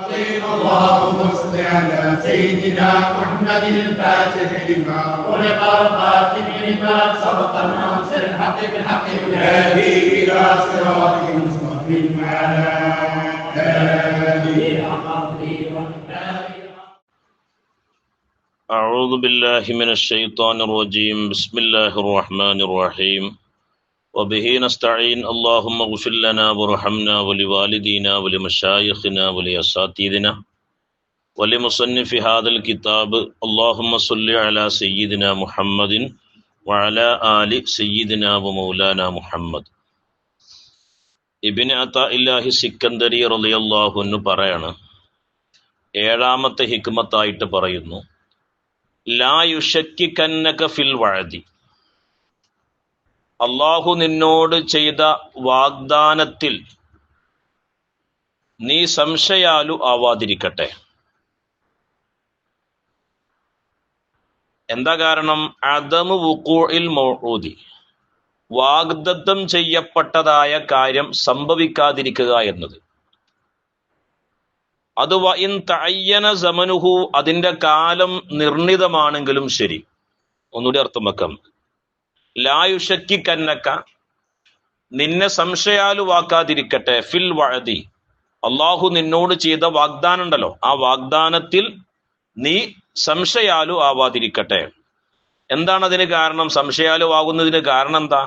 اللهم صل على سيدنا محمد الفاتح لما خلق الخاتم لما سبق الناصر الحق بالحق والهادي الى صراطك المستقيم وعلى اله أعوذ بالله من الشيطان الرجيم بسم الله الرحمن الرحيم وبه نستعين اللهم اغفر لنا وارحمنا ولوالدينا ولمشايخنا ولأساتذتنا ولمصنف هذا الكتاب اللهم صل على سيدنا محمد وعلى آل سيدنا ومولانا محمد. ഇബ്നു അതാഇല്ലാഹി സിക്കന്ദരി റളിയല്ലാഹു അൻഹു പറയാണ്, ഏഴാമത്തെ ഹിക്മത്തായിട്ട് പറയുന്നു, ലാ യുശക്കിക്കന്നക ഫിൽ വഅദി, അള്ളാഹു നിന്നോട് ചെയ്ത വാഗ്ദാനത്തിൽ നീ സംശയാലു ആവാതിരിക്കട്ടെ. എന്താ കാരണം? അദമു വുഖൂഇൽ മൗഊദി, വാഗ്ദത്തം ചെയ്യപ്പെട്ടതായ കാര്യം സംഭവിക്കാതിരിക്കുക എന്നത്. അത് വഇൻ തഅയ്യന സമനുഹു, അതിന്റെ കാലം നിർണിതമാണെങ്കിലും ശരി. ഒന്നുകൂടി അർത്ഥം വെക്കാം. ലാ യുശക്കിക്കന്നക, നിന്നെ സംശയാലുവാക്കാതിരിക്കട്ടെ, ഫിൽ വഅദി, അള്ളാഹു നിന്നോട് ചെയ്ത വാഗ്ദാനം ഉണ്ടല്ലോ, ആ വാഗ്ദാനത്തിൽ നീ സംശയാലു ആവാതിരിക്കട്ടെ. എന്താണ് അതിന് കാരണം? സംശയാലു ആകുന്നതിന് കാരണം എന്താ?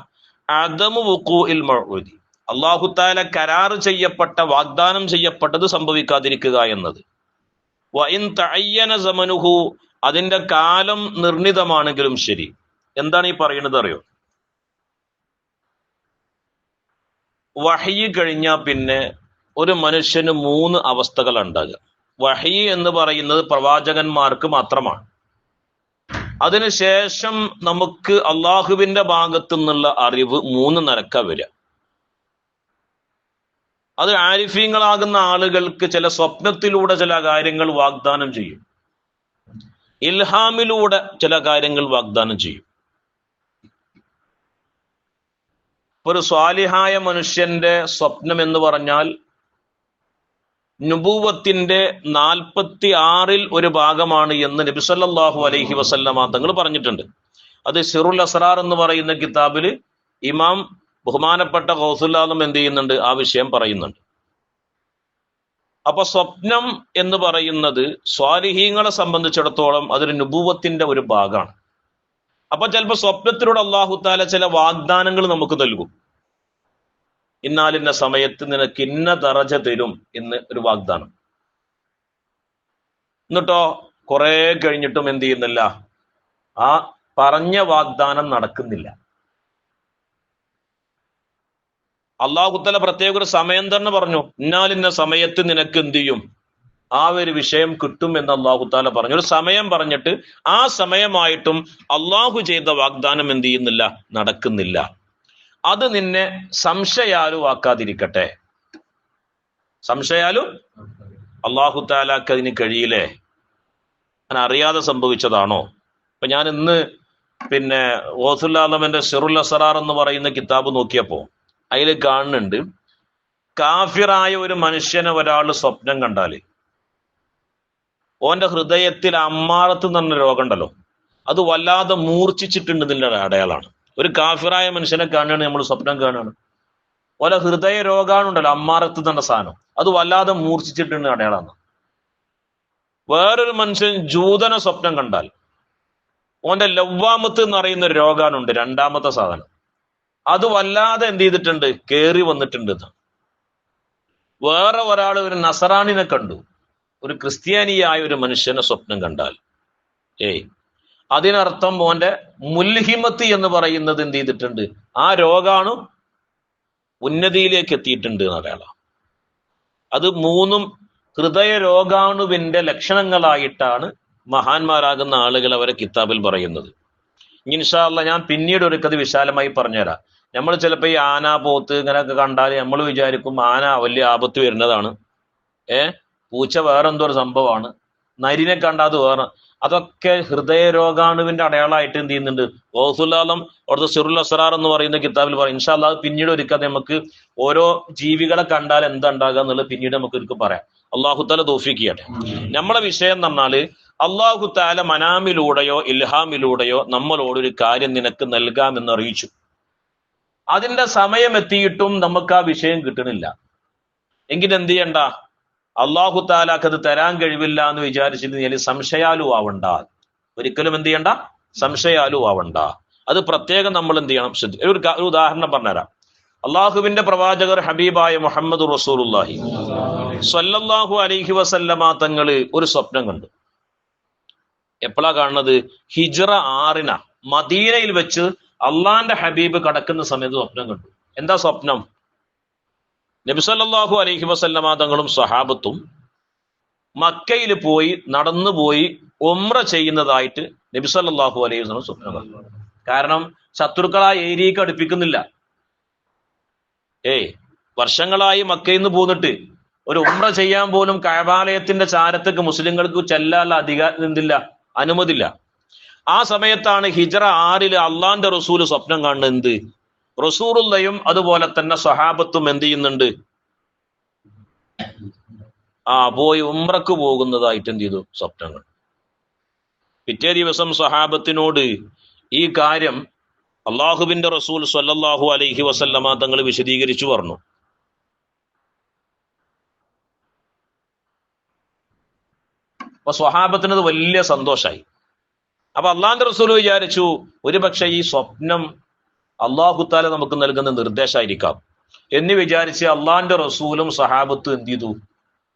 അദമു വുഖൂഇൽ മൗഊദി, അള്ളാഹു തആല കരാർ ചെയ്യപ്പെട്ട, വാഗ്ദാനം ചെയ്യപ്പെട്ടത് സംഭവിക്കാതിരിക്കുക എന്നത്. വഇൻ തഅയ്യന സമനുഹു, അതിന്റെ കാലം നിർണിതമാണെങ്കിലും ശരി. എന്താണ് ഈ പറയുന്നത് അറിയോ? വഹ്യ് കഴിഞ്ഞാൽ പിന്നെ ഒരു മനുഷ്യന് 3 അവസ്ഥകൾ ഉണ്ടാകുക. വഹ്യ് എന്ന് പറയുന്നത് പ്രവാചകന്മാർക്ക് മാത്രമാണ്. അതിനുശേഷം നമുക്ക് അള്ളാഹുവിന്റെ ഭാഗത്തു നിന്നുള്ള അറിവ് 3 നിരക്ക വരിക. അത് ആരിഫീങ്ങളാകുന്ന ആളുകൾക്ക് ചില സ്വപ്നത്തിലൂടെ ചില കാര്യങ്ങൾ വാഗ്ദാനം ചെയ്യും, ഇൽഹാമിലൂടെ ചില കാര്യങ്ങൾ വാഗ്ദാനം ചെയ്യും. ഒരു സ്വാലിഹായ മനുഷ്യന്റെ സ്വപ്നം എന്ന് പറഞ്ഞാൽ നുബൂവത്തിന്റെ 46-ൽ ഒരു ഭാഗമാണ് എന്ന് നബി സല്ലല്ലാഹു അലൈഹി വസല്ലമ തങ്ങൾ പറഞ്ഞിട്ടുണ്ട്. അത് സിറുൽ അസ്റാർ എന്ന് പറയുന്ന കിതാബിൽ ഇമാം ബഹുമാനപ്പെട്ട ഗൗസുൽ ആലം എന്ത് ചെയ്യുന്നുണ്ട്? ആ വിഷയം പറയുന്നുണ്ട്. അപ്പൊ സ്വപ്നം എന്ന് പറയുന്നത് സ്വാലിഹീങ്ങളെ സംബന്ധിച്ചിടത്തോളം അതൊരു നുബൂവത്തിന്റെ ഒരു ഭാഗമാണ്. അപ്പൊ ചിലപ്പോൾ സ്വപ്നത്തിലൂടെ അള്ളാഹു തആല ചില വാഗ്ദാനങ്ങൾ നമുക്ക് നൽകും. ഇന്നാലിന്ന സമയത്ത് നിനക്ക് ഇന്ന ദറജ തരും എന്ന് ഒരു വാഗ്ദാനം. എന്നിട്ടോ കുറെ കഴിഞ്ഞിട്ടും എന്ത് ചെയ്യുന്നില്ല? ആ പറഞ്ഞ വാഗ്ദാനം നടക്കുന്നില്ല. അള്ളാഹു തആല പ്രത്യേക ഒരു സമയം തന്നെ പറഞ്ഞു, ഇന്നാലിന്ന സമയത്ത് നിനക്ക് എന്ത് ചെയ്യും, ആ ഒരു വിഷയം കിട്ടും എന്ന് അള്ളാഹു തആല പറഞ്ഞു. ഒരു സമയം പറഞ്ഞിട്ട് ആ സമയമായിട്ടും അള്ളാഹു ചെയ്ത വാഗ്ദാനം എന്ത് ചെയ്യുന്നില്ല? നടക്കുന്നില്ല. അത് നിന്നെ സംശയാലു ആക്കാതിരിക്കട്ടെ. സംശയാലു അള്ളാഹു തആലാക്ക് അതിന് കഴിയില്ലേ? ഞാൻ അറിയാതെ സംഭവിച്ചതാണോ? ഇപ്പൊ ഞാൻ ഇന്ന് ഗൗസുൽ ആലമിന്റെ സിറുൽ അസ്റാർ എന്ന് പറയുന്ന കിതാബ് നോക്കിയപ്പോ അതിൽ കാണുന്നുണ്ട്, കാഫിറായ ഒരു മനുഷ്യനെ ഒരാൾ സ്വപ്നം കണ്ടാല് ഓന്റെ ഹൃദയത്തിൽ അമ്മാറത്ത് എന്ന് പറഞ്ഞ രോഗം ഉണ്ടല്ലോ, അത് വല്ലാതെ മൂർച്ഛിച്ചിട്ടുണ്ട്. ഇതിന്റെ അടയാളാണ്. ഒരു കാഫിറായ മനുഷ്യനെ കാണുകയാണ്, നമ്മൾ സ്വപ്നം കാണുകയാണ്, ഓലെ ഹൃദയ രോഗാണുണ്ടല്ലോ, അമ്മാറത്ത് എന്ന സാധനം, അത് വല്ലാതെ മൂർച്ഛിച്ചിട്ടുണ്ട് അടയാളാണ്. വേറൊരു മനുഷ്യൻ ജൂതനെ സ്വപ്നം കണ്ടാൽ ഓന്റെ ലവ്വാമത്ത് എന്ന് പറയുന്ന ഒരു രോഗാണുണ്ട്, 2ാമത്തെ സാധനം, അത് വല്ലാതെ എന്ത് ചെയ്തിട്ടുണ്ട്? കേറി വന്നിട്ടുണ്ട്. വേറെ ഒരാൾ ഒരു നസറാണിനെ കണ്ടു, ഒരു ക്രിസ്ത്യാനിയായ ഒരു മനുഷ്യനെ സ്വപ്നം കണ്ടാൽ അതിനർത്ഥം ഓന്റെ മുൽഹിമത്ത് എന്ന് പറയുന്നത് എന്ത് ചെയ്തിട്ടുണ്ട്? ആ രോഗാണു ഉന്നതിയിലേക്ക് എത്തിയിട്ടുണ്ട് എന്നറിയാം. അത് 3ഉം ഹൃദയ രോഗാണുവിന്റെ ലക്ഷണങ്ങളായിട്ടാണ് മഹാന്മാരാകുന്ന ആളുകൾ അവരെ കിതാബിൽ പറയുന്നത്. ഇൻഷാ അല്ലാഹ് ഞാൻ പിന്നീട് ഒരിക്കത് വിശാലമായി പറഞ്ഞുതരാം. നമ്മൾ ചിലപ്പോൾ ഈ ആന, പോത്ത് ഇങ്ങനെയൊക്കെ കണ്ടാൽ നമ്മൾ വിചാരിക്കും ആന വലിയ ആപത്ത് വരുന്നതാണ്, പൂച്ച വേറെന്തോ ഒരു സംഭവമാണ്, നരിനെ കണ്ടാൽ അത് വേറെ. അതൊക്കെ ഹൃദയ രോഗാണുവിന്റെ അടയാളമായിട്ട് എന്ത് ചെയ്യുന്നുണ്ട്? ഗൗസുൽ ആലം അവിടുത്തെ സിറുൽ അസ്റാർ എന്ന് പറയുന്ന കിതാബിൽ പറയും. ഇൻഷാ അല്ലാഹ് പിന്നീട് ഒരിക്കൽ നമുക്ക് ഓരോ ജീവികളെ കണ്ടാൽ എന്താ ഉണ്ടാകുക എന്നുള്ളത് പിന്നീട് നമുക്ക് ഒരിക്കൽ പറയാം. അള്ളാഹു താല തൗഫീഖ് ചെയ്യട്ടെ. നമ്മളെ വിഷയം എന്ന് പറഞ്ഞാല് അള്ളാഹു താല മനാമിലൂടെയോ ഇൽഹാമിലൂടെയോ നമ്മളോട് ഒരു കാര്യം നിനക്ക് നൽകാമെന്ന് അറിയിച്ചു. അതിന്റെ സമയം എത്തിയിട്ടും നമുക്ക് ആ വിഷയം കിട്ടണില്ല എങ്കിൽ എന്ത് ചെയ്യണ്ട? അള്ളാഹു താലാക്ക് അത് തരാൻ കഴിവില്ല എന്ന് വിചാരിച്ചിട്ട് സംശയാലു ആവണ്ട. ഒരിക്കലും എന്ത് ചെയ്യണ്ട? സംശയാലു ആവണ്ട. അത് പ്രത്യേകം നമ്മൾ എന്ത് ചെയ്യണം? ഒരു ഉദാഹരണം പറഞ്ഞുതരാം. അള്ളാഹുവിന്റെ പ്രവാചകർ ഹബീബായ മുഹമ്മദ് റസൂലുള്ളാഹി സ്വല്ലല്ലാഹു അലൈഹി വസല്ലമ തങ്ങള് ഒരു സ്വപ്നം കണ്ടു. എപ്പോഴാ കാണുന്നത്? ഹിജ്റ 6 മദീനയിൽ വെച്ച് അള്ളാന്റെ ഹബീബ് കടക്കുന്ന സമയത്ത് സ്വപ്നം കണ്ടു. എന്താ സ്വപ്നം? നബി സല്ലല്ലാഹു അലൈഹി വസല്ലമ തങ്ങളും സ്വഹാബത്തും മക്കയിൽ പോയി നടന്നു പോയി ഉംറ ചെയ്യുന്നതായിട്ട് നബി സല്ലല്ലാഹു അലൈഹി വസല്ലം സ്വപ്നം കണ്ടു. കാരണം ശത്രുക്കളായ ഏരിയക്ക് അടുപ്പിക്കുന്നില്ല. വർഷങ്ങളായി മക്കയിൽ നിന്ന് പോന്നിട്ട് ഒരു ഉംറ ചെയ്യാൻ പോലും കഅബാലയത്തിന്റെ ചാരത്തേക്ക് മുസ്ലിങ്ങൾക്ക് ചെല്ലാനുള്ള അധികാരം എന്തില്ല? അനുമതിയില്ല. ആ സമയത്താണ് ഹിജ്റ 6 അള്ളാന്റെ റസൂല് സ്വപ്നം കാണുന്നത്. എന്ത്? റസൂലുള്ളയും അതുപോലെ തന്നെ സ്വഹാബത്തും എന്ത് ചെയ്യുന്നുണ്ട്? പോയി ഉംറക്ക് പോകുന്നതായിട്ട് എന്ത് ചെയ്തു? സ്വപ്നം കണ്ടു. പിറ്റേ ദിവസം സ്വഹാബത്തിനോട് ഈ കാര്യം അള്ളാഹുവിന്റെ റസൂൽ സ്വല്ലല്ലാഹു അലൈഹി വസല്ലമ തങ്ങൾ വിശദീകരിച്ചു പറഞ്ഞു. അപ്പൊ സ്വഹാബത്തിനത് വലിയ സന്തോഷായി. അപ്പൊ അള്ളാന്റെ റസൂൽ വിചാരിച്ചു ഒരു പക്ഷെ ഈ സ്വപ്നം അള്ളാഹു താല നമുക്ക് നൽകുന്ന നിർദ്ദേശമായിരിക്കാം എന്ന് വിചാരിച്ച് അള്ളാന്റെ റസൂലും സഹാബത്തും എന്ത് ചെയ്തു?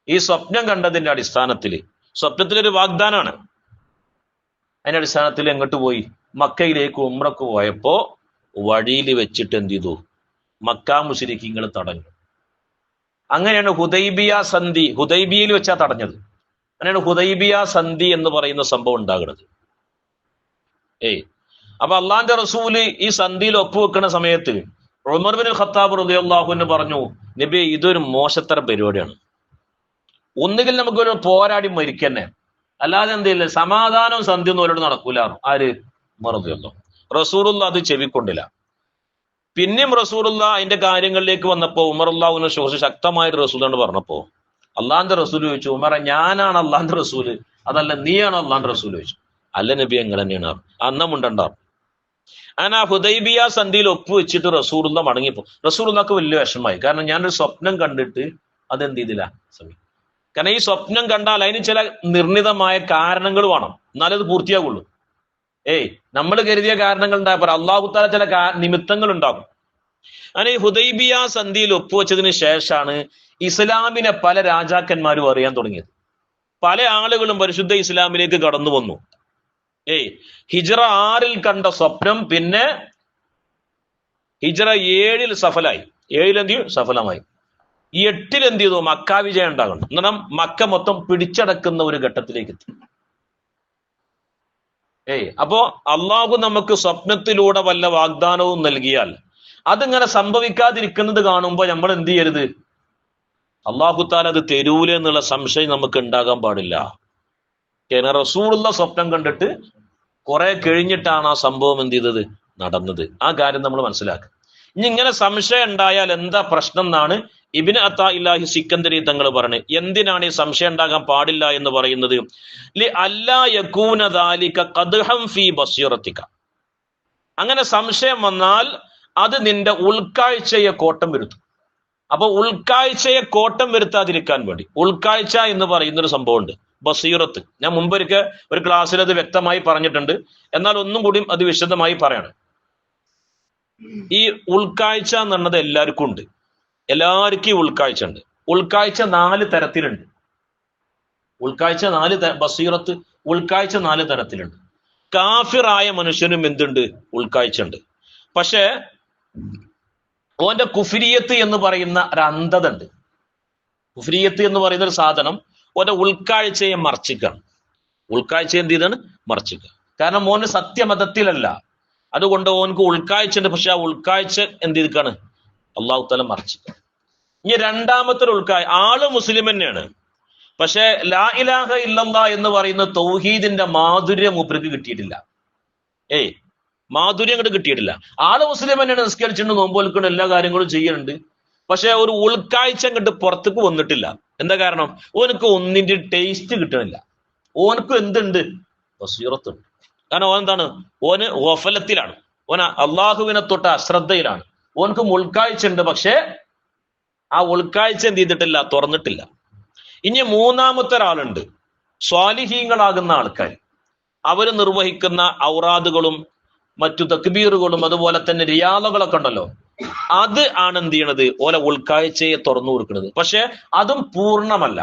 ഈ സ്വപ്നം കണ്ടതിന്റെ അടിസ്ഥാനത്തിൽ, സ്വപ്നത്തിലൊരു വാഗ്ദാനാണ്, അതിന്റെ അടിസ്ഥാനത്തിൽ എങ്ങോട്ട് പോയി? മക്കയിലേക്ക് ഉംറക്ക് പോയപ്പോ വഴിയിൽ വെച്ചിട്ട് എന്ത് ചെയ്തു? മക്കാ മുശ്രിക്കീങ്ങൾ തടഞ്ഞു. അങ്ങനെയാണ് ഹുദൈബിയ സന്ധി, ഹുദൈബിയയിൽ വെച്ചാ തടഞ്ഞത്. അങ്ങനെയാണ് ഹുദൈബിയ സന്ധി എന്ന് പറയുന്ന സംഭവം ഉണ്ടാകുന്നത്. അപ്പൊ അള്ളാന്റെ റസൂല് ഈ സന്ധിയിൽ ഒപ്പുവെക്കുന്ന സമയത്ത് ഉമർ ബിൻ ഖത്താബ് റളിയല്ലാഹു അൻഹു പറഞ്ഞു, നബി ഇതൊരു മോശത്തരം പരിപാടിയാണ്. ഒന്നുകിൽ നമുക്കൊരു പോരാടി മരിക്കന്നെ, അല്ലാതെ എന്തില്ല സമാധാനം സന്ധി ഒന്നും അവരോട് നടക്കൂല. ആര്? ഉമർ റളിയല്ലാഹു. റസൂലുള്ള അത് ചെവിക്കൊണ്ടില്ല. പിന്നെയും റസൂലുള്ള അതിന്റെ കാര്യങ്ങളിലേക്ക് വന്നപ്പോ ഉമർ അള്ളാഹുവിനെ ശക്തമായിട്ട് റസൂലാണ് പറഞ്ഞപ്പോ അള്ളാന്റെ റസൂൽ ചോദിച്ചു, ഉമറെ ഞാനാണ് അള്ളാന്റെ റസൂല് അതല്ല നീയാണ് അള്ളാന്റെ റസൂൽ ചോദിച്ചു. അല്ല നബി എങ്ങനെ തന്നെയാണ് അന്നമുണ്ടാർ. അങ്ങനെ ആ ഹുദൈബിയ സന്ധിയിൽ ഒപ്പുവെച്ചിട്ട് റസൂലുള്ള മടങ്ങിപ്പോ. റസൂലുള്ളാക്ക് വലിയ വിഷമമായി. കാരണം ഞാനൊരു സ്വപ്നം കണ്ടിട്ട് അതെന്ത് ചെയ്തില്ല സമയം. കാരണം ഈ സ്വപ്നം കണ്ടാൽ അതിന് ചില നിർണിതമായ കാരണങ്ങൾ വേണം, എന്നാലേ അത് പൂർത്തിയാകുള്ളൂ. നമ്മൾ കരുതിയ കാരണങ്ങൾ ഉണ്ടായപ്പോൾ അള്ളാഹു തആല ചില നിമിത്തങ്ങൾ ഉണ്ടാകും. അങ്ങനെ ഈ ഹുദൈബിയ സന്ധിയിൽ ഒപ്പുവെച്ചതിന് ശേഷമാണ് ഇസ്ലാമിനെ പല രാജാക്കന്മാരും അറിയാൻ തുടങ്ങിയത്. പല ആളുകളും പരിശുദ്ധ ഇസ്ലാമിലേക്ക് കടന്നു വന്നു. ഹിജ്റ 6 കണ്ട സ്വപ്നം പിന്നെ ഹിജ്റ 7 സഫലായി. 7 സഫലമായി. 8 എന്ത് ചെയ്തു? മക്ക വിജയം ഉണ്ടാകണം. എന്നാൽ മക്ക മൊത്തം പിടിച്ചടക്കുന്ന ഒരു ഘട്ടത്തിലേക്ക് എത്തി. അപ്പോ അള്ളാഹു നമുക്ക് സ്വപ്നത്തിലൂടെ വല്ല വാഗ്ദാനവും നൽകിയാൽ അതിങ്ങനെ സംഭവിക്കാതിരിക്കുന്നത് കാണുമ്പോൾ നമ്മൾ എന്ത് ചെയ്യരുത്? അള്ളാഹു താല അത് തരൂല എന്നുള്ള സംശയം നമുക്ക് ഉണ്ടാകാൻ പാടില്ല. റസൂലുള്ള സ്വപ്നം കണ്ടിട്ട് കുറെ കഴിഞ്ഞിട്ടാണ് ആ സംഭവം എന്ത് ചെയ്തത്? നടന്നത്. ആ കാര്യം നമ്മൾ മനസ്സിലാക്കുക. ഇനി ഇങ്ങനെ സംശയം ഉണ്ടായാൽ എന്താ പ്രശ്നം എന്നാണ് ഇബ്നു അത്താഇല്ലാഹി സിക്കന്ദരി തങ്ങൾ പറഞ്ഞത്. എന്തിനാണ് ഈ സംശയം ഉണ്ടാകാൻ പാടില്ല എന്ന് പറയുന്നത്? അല്ലാ യകൂന ദാലിക ഖദ്ഹം ഫീ ബസീറതിക. അങ്ങനെ സംശയം വന്നാൽ അത് നിന്റെ ഉൾക്കാഴ്ചയെ കോട്ടം വരുത്തും. അപ്പൊ ഉൾക്കാഴ്ചയെ കോട്ടം വരുത്താതിരിക്കാൻ വേണ്ടി, ഉൾക്കാഴ്ച എന്ന് പറയുന്നൊരു സംഭവമുണ്ട്, ബസീറത്ത്. ഞാൻ മുമ്പൊരിക്കൽ ഒരു ക്ലാസ്സിൽ അത് വ്യക്തമായി പറഞ്ഞിട്ടുണ്ട്, എന്നാൽ ഒന്നും കൂടി അത് വിശദമായി പറയണം. ഈ ഉൾക്കാഴ്ച എന്ന് പറഞ്ഞത് എല്ലാവർക്കും ഉണ്ട്. എല്ലാവർക്കും ഉൾക്കാഴ്ച ഉണ്ട്. ഉൾക്കാഴ്ച 4 തരത്തിലുണ്ട്. ഉൾക്കാഴ്ച 4 ബസീറത്ത്, ഉൾക്കാഴ്ച 4 തരത്തിലുണ്ട്. കാഫിറായ മനുഷ്യനും എന്തുണ്ട്? ഉൾക്കാഴ്ച ഉണ്ട്. പക്ഷെ ഓന്റെ കുഫ്രിയത്ത് എന്ന് പറയുന്ന ഒരു അന്ധത ഉണ്ട്. കുഫ്രിയത്ത് എന്ന് പറയുന്ന ഒരു സാധനം ഓന്റെ ഉൾക്കാഴ്ചയെ മറച്ചിക്കാണ്. ഉൾക്കാഴ്ച എന്ത് ചെയ്താണ്? മറച്ചിക്കുക. കാരണം ഓന് സത്യമതത്തിലല്ല, അതുകൊണ്ട് ഓനക്ക് ഉൾക്കാഴ്ച ഉണ്ട്. പക്ഷെ ആ ഉൾക്കാഴ്ച എന്ത് ചെയ്തിക്കാണ്? അള്ളാഹു തആല മറച്ചിക്കുക. ഇനി രണ്ടാമത്തെ ഉൾക്കാഴ്ച, ആള് മുസ്ലിം തന്നെയാണ്, പക്ഷെ ലാ ഇലാഹ ഇല്ലല്ലാഹ് എന്ന് പറയുന്ന തൗഹീദിന്റെ മാധുര്യം മൂപ്പർക്ക് കിട്ടിയിട്ടില്ല. മാധുര്യം അങ്ങോട്ട് കിട്ടിയിട്ടില്ല. ആള് മുസ്ലിം തന്നെയാണ്, നിസ്കരിച്ചിട്ടുണ്ട്, നോമ്പ് വെൽക്കുന്നുണ്ട്, എല്ലാ കാര്യങ്ങളും ചെയ്യുന്നുണ്ട്. പക്ഷെ ഒരു ഉൾക്കാഴ്ച അങ്ങോട്ട് പുറത്തേക്ക് വന്നിട്ടില്ല. എന്താ കാരണം? ഓനക്ക് ഒന്നിന്റെ ടേസ്റ്റ് കിട്ടണില്ല. ഓനക്ക് എന്തുണ്ട്? ബസീറത്തുണ്ട്. കാരണം ഓൻ എന്താണ്? ഓന് ഗഫലത്തിലാണ്, ഓൻ അള്ളാഹുവിനെ തൊട്ട് അശ്രദ്ധയിലാണ്. ഓനക്ക് ഉൾക്കാഴ്ച ഉണ്ട്, പക്ഷെ ആ ഉൾക്കാഴ്ച എന്ത് ചെയ്തിട്ടില്ല? തുറന്നിട്ടില്ല. ഇനി മൂന്നാമത്തെ ഒരാളുണ്ട്, സ്വാലിഹീങ്ങളാകുന്ന ആൾക്കാർ. അവര് നിർവഹിക്കുന്ന ഔറാദുകളും മറ്റു തക്ബീറുകളും അതുപോലെ തന്നെ റിയാദകളൊക്കെ ഉണ്ടല്ലോ, അത് ആണ് എന്ത് ചെയ്യണത്? ഓലെ ഉൾക്കാഴ്ചയെ തുറന്നു കൊടുക്കുന്നത്. പക്ഷെ അതും പൂർണ്ണമല്ല.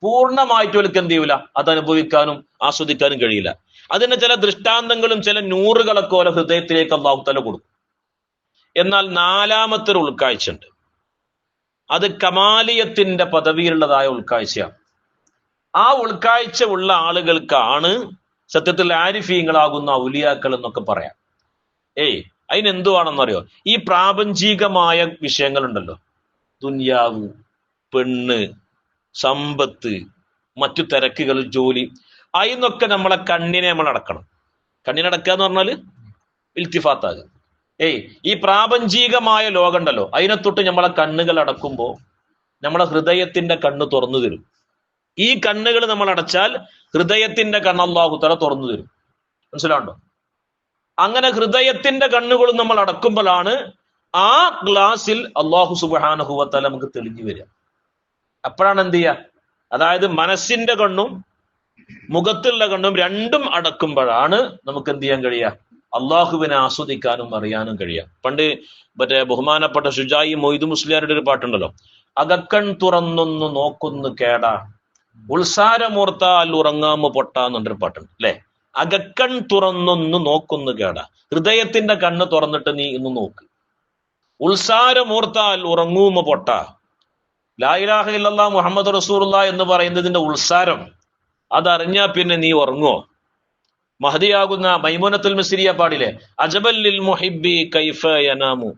പൂർണ്ണമായിട്ട് ഓൽക്ക് എന്ത് ചെയ്യൂല? അത് അനുഭവിക്കാനും ആസ്വദിക്കാനും കഴിയില്ല. അതിന് ചില ദൃഷ്ടാന്തങ്ങളും ചില നൂറുകളൊക്കെ ഓലെ ഹൃദയത്തിലേക്ക് അല്ലാഹു തആല കൊടുക്കും. എന്നാൽ നാലാമത്തെ ഒരു ഉൾക്കാഴ്ച ഉണ്ട്, അത് കമാലിയത്തിന്റെ പദവിയിലുള്ളതായ ഉൾക്കാഴ്ചയാണ്. ആ ഉൾക്കാഴ്ച ഉള്ള ആളുകൾക്കാണ് സത്യത്തിൽ ആരിഫീങ്ങളാകുന്ന ഔലിയാക്കൾ എന്നൊക്കെ പറയാം. അതിനെന്തുവാണെന്നറിയോ? ഈ പ്രാപഞ്ചികമായ വിഷയങ്ങളുണ്ടല്ലോ, ദുനിയാവ്, പെണ്ണ്, സമ്പത്ത്, മറ്റു തിരക്കുകൾ, ജോലി, അതിന്നൊക്കെ നമ്മളെ കണ്ണിനെ നമ്മൾ അടക്കണം. കണ്ണിനടക്കുക എന്ന് പറഞ്ഞാല് ഇൽത്തിഫാത്താകുക. ഈ പ്രാപഞ്ചികമായ ലോകം ഉണ്ടല്ലോ, അതിനെ തൊട്ട് നമ്മളെ കണ്ണുകൾ അടക്കുമ്പോ നമ്മളെ ഹൃദയത്തിന്റെ കണ്ണ് തുറന്നു തരും. ഈ കണ്ണുകൾ നമ്മൾ അടച്ചാൽ ഹൃദയത്തിന്റെ കണ്ണ് അല്ലാഹു തആല തുറന്നു തരും. മനസ്സിലാവുണ്ടോ? അങ്ങനെ ഹൃദയത്തിന്റെ കണ്ണുകളും നമ്മൾ അടക്കുമ്പോഴാണ് ആ ഗ്ലാസിൽ അല്ലാഹു സുബ്ഹാനഹു വ തആല നമുക്ക് തെളിഞ്ഞു വരിക. അപ്പോഴാണ് എന്ത് ചെയ്യുക? അതായത് മനസ്സിന്റെ കണ്ണും മുഖത്തുള്ള കണ്ണും രണ്ടും അടക്കുമ്പോഴാണ് നമുക്ക് എന്ത് ചെയ്യാൻ കഴിയുക? അള്ളാഹുവിനെ ആസ്വദിക്കാനും അറിയാനും കഴിയുക. പണ്ട് മറ്റേ ബഹുമാനപ്പെട്ട ഷുജായി മൊയ്തു മുസ്ലിയാരുടെ ഒരു പാട്ടുണ്ടല്ലോ, അകക്കൺ തുറന്നൊന്നു നോക്കുന്നു കേടാ, ഉത്സാരമോർത്താൽ ഉറങ്ങാമ പൊട്ടാന്നൊരു പാട്ടുണ്ട് അല്ലെ. അകക്കൺ തുറന്നൊന്നു നോക്കുന്നു കേടാ, ഹൃദയത്തിന്റെ കണ്ണ് തുറന്നിട്ട് നീ ഇന്ന് നോക്ക്. ഉത്സാരമോർത്താൽ ഉറങ്ങൂമ പൊട്ട. ലാ ഇലാഹ ഇല്ലല്ലാഹ് മുഹമ്മദ് റസൂലുള്ളാഹ് എന്ന് പറയുന്നതിന്റെ ഉത്സാരം അതറിഞ്ഞാ പിന്നെ നീ ഉറങ്ങുവോ? മഹദിയാകുന്ന മൈമുനത്തുൽ മിസ്രിയ പാടിലെ, അജബല്ലിൽ മുഹിബ്ബി കൈഫ യനാമു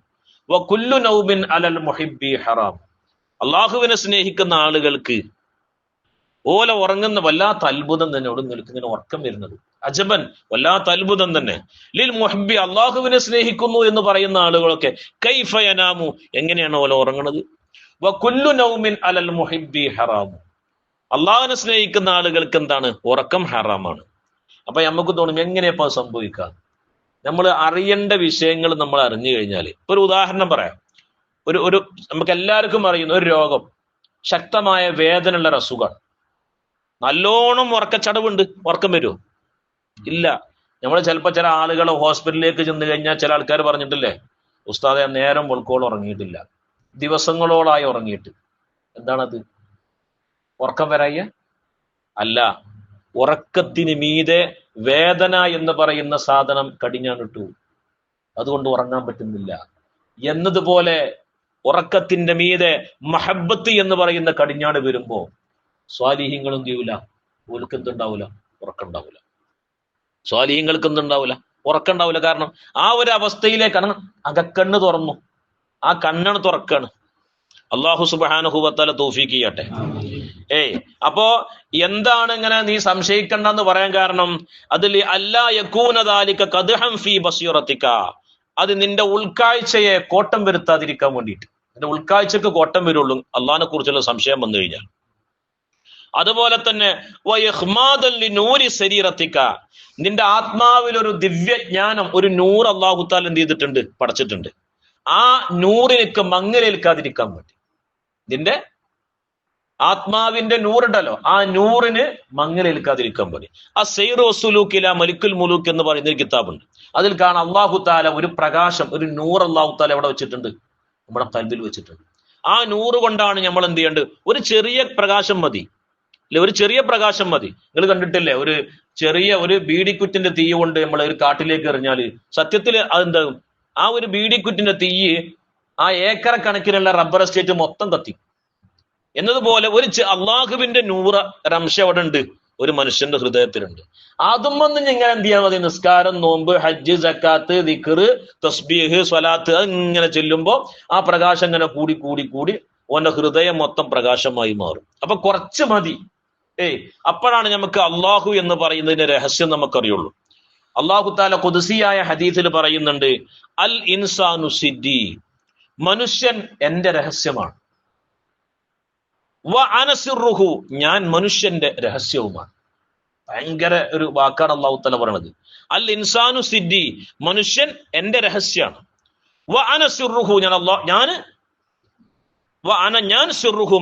വ കുല്ലു നൗമിൻ അലൽ മുഹിബ്ബി ഹറാം. അള്ളാഹുവിനെ സ്നേഹിക്കുന്ന ആളുകൾക്ക് ഓല ഉറങ്ങുന്ന വല്ലാത്ത അത്ഭുതം തന്നെ. അവിടെ നിങ്ങൾക്ക് ഇങ്ങനെ ഉറക്കം വരുന്നത് അജബൻ, വല്ലാത്ത അത്ഭുതം തന്നെ. ലിൽ മുഹിബ്ബി, അള്ളാഹുവിനെ സ്നേഹിക്കുന്നു എന്ന് പറയുന്ന ആളുകളൊക്കെ കൈഫ യനാമു, എങ്ങനെയാണ് ഓല ഉറങ്ങുന്നത്? വ കുല്ലു നൗമിൻ അലൽ മുഹിബ്ബി ഹറാമു, അള്ളാഹുവിനെ സ്നേഹിക്കുന്ന ആളുകൾക്ക് എന്താണ്? ഉറക്കം ഹറാമാണ്. അപ്പൊ നമുക്ക് തോന്നും എങ്ങനെയപ്പോ സംഭവിക്കുക? നമ്മൾ അറിയേണ്ട വിഷയങ്ങൾ നമ്മൾ അറിഞ്ഞു കഴിഞ്ഞാൽ, ഇപ്പൊ ഒരു ഉദാഹരണം പറയാം. ഒരു നമുക്ക് എല്ലാവർക്കും അറിയുന്ന ഒരു രോഗം, ശക്തമായ വേദനയുള്ള ഒരു അസുഖമാണ്. നല്ലോണം ഉറക്കച്ചടവുണ്ട്, ഉറക്കം വരുമോ? ഇല്ല. നമ്മൾ ചിലപ്പോൾ ചില ആളുകൾ ഹോസ്പിറ്റലിലേക്ക് ചെന്ന് കഴിഞ്ഞാൽ ചില ആൾക്കാർ പറഞ്ഞിട്ടില്ലേ, ഉസ്താദെ നേരം വെളുക്കോളം ഉറങ്ങിയിട്ടില്ല, ദിവസങ്ങളോളായി ഉറങ്ങിയിട്ട്. എന്താണത്? ഉറക്കം വരായ അല്ല, ഉറക്കത്തിന് മീതെ വേദന എന്ന് പറയുന്ന സാധനം കടിഞ്ഞാണിട്ടു, അതുകൊണ്ട് ഉറങ്ങാൻ പറ്റുന്നില്ല. എന്നതുപോലെ ഉറക്കത്തിന്റെ മീതെ മഹബത്ത് എന്ന് പറയുന്ന കടിഞ്ഞാണ് വരുമ്പോ സ്വാലിഹീങ്ങളും ചെയ്യൂല, ഓൽക്ക് എന്തുണ്ടാവൂല? ഉറക്കണ്ടാവൂല. സ്വാലിഹീങ്ങൾക്ക് എന്തുണ്ടാവൂല? ഉറക്കണ്ടാവൂല. കാരണം ആ ഒരു അവസ്ഥയിലേക്കാണ് അകക്കണ്ണ് തുറന്നു, ആ കണ്ണാണ് തുറക്കാണ്. അള്ളാഹു സുബ്ഹാനഹു വ തആല തൗഫീഖ് ചെയ്യട്ടെ. അപ്പോ എന്താണ് ഇങ്ങനെ നീ സംശയിക്കണ്ടെന്ന് പറയാൻ കാരണം, അതിൽ അല്ലാ യകൂന ദാലിക ഖദ്ഹൻ ഫീ ബസീറതിക, അത് നിന്റെ ഉൾക്കാഴ്ചയെ കോട്ടം വരുത്താതിരിക്കാൻ വേണ്ടിയിട്ട്. നിന്റെ ഉൾക്കാഴ്ചക്ക് കോട്ടം വരുള്ളൂ അള്ളാഹിനെ കുറിച്ചുള്ള സംശയം വന്നു കഴിഞ്ഞാൽ. അതുപോലെ തന്നെ വയഹ്മാദൻ ലിനൂരി ശരീറതിക, നിന്റെ ആത്മാവിൽ ഒരു ദിവ്യജ്ഞാനം, ഒരു നൂർ അല്ലാഹു തആല എന്ത് ചെയ്തിട്ടുണ്ട്? പടച്ചിട്ടുണ്ട്. ആ നൂറിനൊക്കെ മങ്ങലേൽക്കാതിരിക്കാൻ വേണ്ടി, നിന്റെ ആത്മാവിന്റെ നൂറുണ്ടല്ലോ, ആ നൂറിന് മങ്ങലേൽക്കാതിരിക്കാൻ വേണ്ടി. ആ സൈറു വസ്സുലൂക്ക് ഇലാ മലിക്കുൽ മുലൂക്ക് എന്ന് പറയുന്ന ഒരു കിതാബുണ്ട്. അതിൽ കാണാം അല്ലാഹു തആല ഒരു പ്രകാശം, ഒരു നൂർ അല്ലാഹു തആല എവിടെ വെച്ചിട്ടുണ്ട്? നമ്മുടെ കൽബിൽ വെച്ചിട്ടുണ്ട്. ആ നൂറ് കൊണ്ടാണ് നമ്മൾ എന്ത് ചെയ്യേണ്ടത്? ഒരു ചെറിയ പ്രകാശം മതി, അല്ലെ? ഒരു ചെറിയ പ്രകാശം മതി. നിങ്ങൾ കണ്ടിട്ടില്ലേ, ഒരു ചെറിയ ഒരു ബീഡിക്കുറ്റിന്റെ തീ കൊണ്ട് നമ്മൾ ഒരു കാട്ടിലേക്ക് എറിഞ്ഞാല് സത്യത്തിൽ അതെന്താകും? ആ ഒരു ബീഡിക്കുറ്റിന്റെ തീ ആ ഏക്കർ കണക്കിനുള്ള റബ്ബർ എസ്റ്റേറ്റ് മൊത്തം കത്തി. എന്നതുപോലെ ഒരു അള്ളാഹുവിന്റെ നൂറ് ഒരംശം അവിടെ ഉണ്ട്, ഒരു മനുഷ്യന്റെ ഹൃദയത്തിലുണ്ട്. അതും വന്ന് ഇങ്ങനെ എന്ത് ചെയ്യാൻ മതി? നിസ്കാരം, നോമ്പ്, ഹജ്ജ്, സക്കാത്ത്, ദിക്റ്, തസ്ബീഹ്, സ്വലാത്ത്, അതിങ്ങനെ ചെല്ലുമ്പോ ആ പ്രകാശം ഇങ്ങനെ കൂടി കൂടി കൂടി ഓന്റെ ഹൃദയം മൊത്തം പ്രകാശമായി മാറും. അപ്പൊ കുറച്ച് മതി. അപ്പോഴാണ് നമുക്ക് അള്ളാഹു എന്ന് പറയുന്നതിന്റെ രഹസ്യം നമുക്കറിയുള്ളൂ. അള്ളാഹു തആല ഖുദ്സിയായ ഹദീസിൽ പറയുന്നുണ്ട്, അൽ ഇൻസാനു സിദ്ദി മനുഷ്യൻ എന്റെ രഹസ്യമാണ്. വ അന സിർറുഹു, ഞാൻ മനുഷ്യന്റെ രഹസ്യവുമാണ്. ഭയങ്കര ഒരു വാക്കാണ് അല്ലാഹു തആല പറയണത്. അൽ ഇൻസാനു സിദ്ദി, മനുഷ്യൻ എന്റെ രഹസ്യമാണ്. വ അന സിർറുഹു, ഞാൻ സിർറുഹു,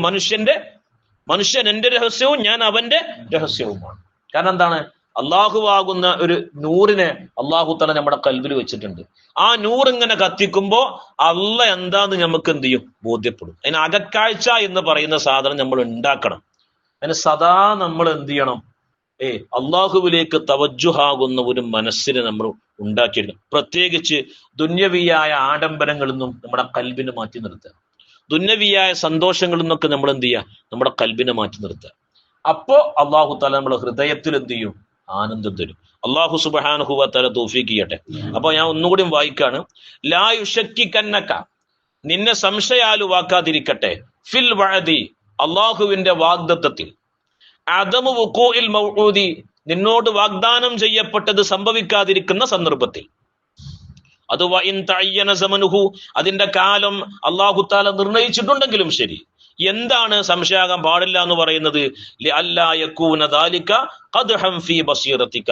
മനുഷ്യൻ എന്റെ രഹസ്യവും ഞാൻ അവന്റെ രഹസ്യവുമാണ്. കാരണം എന്താണ്? അള്ളാഹുവാകുന്ന ഒരു നൂറിനെ അള്ളാഹു തആല നമ്മുടെ കൽബിൽ വെച്ചിട്ടുണ്ട്. ആ നൂറ് ഇങ്ങനെ കത്തിക്കുമ്പോ അള്ള എന്താന്ന് നമുക്ക് എന്ത് ചെയ്യും? ബോധ്യപ്പെടും. അതിന് അകക്കാഴ്ച എന്ന് പറയുന്ന സാധനം നമ്മൾ ഉണ്ടാക്കണം. അതിന് സദാ നമ്മൾ എന്ത് ചെയ്യണം? അള്ളാഹുവിലേക്ക് തവജ്ജുഹാകുന്ന ഒരു മനസ്സിനെ നമ്മൾ ഉണ്ടാക്കിയെടുക്കണം. പ്രത്യേകിച്ച് ദുന്യവിയായ ആഡംബരങ്ങളിൽ നിന്നും നമ്മുടെ കൽബിനെ മാറ്റി നിർത്തുക. ദുന്യവിയായ സന്തോഷങ്ങളിൽ നിന്നൊക്കെ നമ്മൾ എന്ത് ചെയ്യുക? നമ്മുടെ കൽബിനെ മാറ്റി നിർത്തുക. അപ്പോ അള്ളാഹു തആല നമ്മുടെ ഹൃദയത്തിൽ എന്ത് ചെയ്യും? ആനന്ദം തരും. അള്ളാഹു സുബ്ഹാനഹു വ തആല തൗഫീഖ് ചെയ്യട്ടെ. അപ്പൊ ഞാൻ ഒന്നുകൂടി വായിക്കാണ്. ലാ യുശക്കിക്കന്നക, നിന്നെ സംശയാലുവാക്കാതിരിക്കട്ടെ, ഫിൽ വഅദി, അള്ളാഹുവിന്റെ വാഗ്ദത്തത്തിൽ, അദമു വുഖൂഇൽ മൗഊദി, നിന്നോട് വാഗ്ദാനം ചെയ്യപ്പെട്ടത് സംഭവിക്കാതിരിക്കുന്ന സന്ദർഭത്തിൽ. അത് വ ഇൻ തഅയ്യന സമനുഹു, അതിന്റെ കാലം അള്ളാഹു തആല നിർണയിച്ചിട്ടുണ്ടെങ്കിലും ശരി. എന്താണ് സംശയാകാൻ പാടില്ല എന്ന് പറയുന്നത്? ലിഅല്ലാ യകൂന ദാലിക ഖദ്ഹൻ ഫീ ബസീറതിക,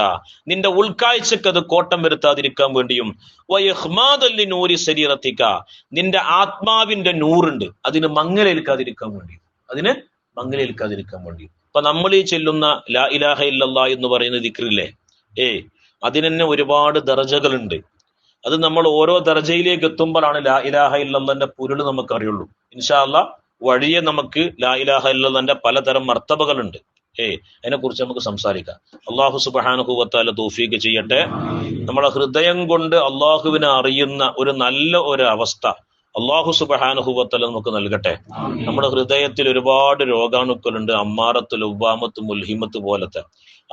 നിന്റെ ഉൾക്കാഴ്ചക്ക് അത് കോട്ടം വരുത്താതിരിക്കാൻ വേണ്ടിയും, വയഖ്മാദൻ ലിനൂരി സരീറതിക, നിന്റെ ആത്മാവിന്റെ നൂറുണ്ട്, അതിന് മങ്ങലേൽക്കാതിരിക്കാൻ വേണ്ടി. ഇപ്പൊ നമ്മൾ ഈ ചെല്ലുന്ന ലാ ഇലാഹ ഇല്ലല്ലാഹ് എന്ന് പറയുന്ന ദിക്റില്ലേ, അതിന് തന്നെ ഒരുപാട് ദർജകളുണ്ട്. അത് നമ്മൾ ഓരോ ദർജയിലേക്ക് എത്തുമ്പോഴാണ് ലാ ഇലാഹ ഇല്ലല്ലാഹിന്റെ പൊരുൾ നമുക്ക് അറിയുള്ളൂ. ഇൻഷാ അല്ലാഹ് വഴിയെ നമുക്ക് ലാ ഇലാഹ ഇല്ലല്ലാഹിന്റെ പലതരം മർത്തബകളുണ്ട്. അതിനെ കുറിച്ച് നമുക്ക് സംസാരിക്കാം. അള്ളാഹു സുബ്ഹാനഹു വ തആല തൗഫീഖ് ചെയ്യട്ടെ. നമ്മളെ ഹൃദയം കൊണ്ട് അള്ളാഹുവിനെ അറിയുന്ന ഒരു നല്ല ഒരു അവസ്ഥ അള്ളാഹു സുബ്ഹാനഹു വ തആല നമുക്ക് നൽകട്ടെ. നമ്മുടെ ഹൃദയത്തിൽ ഒരുപാട് രോഗാണുക്കളുണ്ട്. അമ്മാറത്ത്, ലവ്വാമത്ത്, മുൽഹിമത്ത് പോലത്തെ.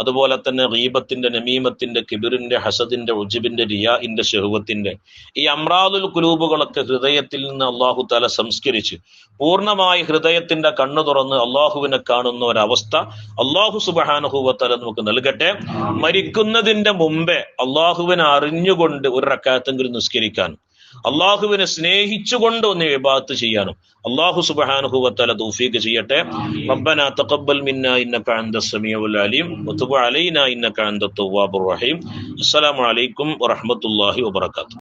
അതുപോലെ തന്നെ ഗീബത്തിന്റെ, നമീമത്തിന്റെ, കിബിറിന്റെ, ഹസദിന്റെ, ഉജ്ബിന്റെ, റിയാഇന്റെ, ശഹ്വത്തിന്റെ ഈ അമ്രാദുൽ ഖുലൂബുകളൊക്കെ ഹൃദയത്തിൽ നിന്ന് അള്ളാഹു തആല സംസ്കരിച്ച് പൂർണ്ണമായി ഹൃദയത്തിന്റെ കണ്ണു തുറന്ന് അള്ളാഹുവിനെ കാണുന്ന ഒരവസ്ഥ അള്ളാഹു സുബ്ഹാനഹു വ തആല നമുക്ക് നൽകട്ടെ. മരിക്കുന്നതിന്റെ മുമ്പേ അള്ളാഹുവിനെ അറിഞ്ഞുകൊണ്ട് ഒരു റക്അത്തെങ്കിലും നിസ്കരിക്കാനും അള്ളാഹുവിനെ സ്നേഹിച്ചുകൊണ്ട് ഒന്ന് ഇബാദത്ത് ചെയ്യാനും അള്ളാഹു സുബ്ഹാനഹു വ തആല തൗഫീഖ് ചെയ്യട്ടെ. റബ്ബനാ തഖബ്ബൽ മിന്നാ ഇന്നക അൻതസ് സമീഉൽ അലീം വതുബ് അലൈനാ ഇന്നക അൻതത് തവ്വാബുർ റഹീം. അസ്സലാമു അലൈക്കും വറഹ്മത്തുള്ളാഹി വബറകാതുഹു.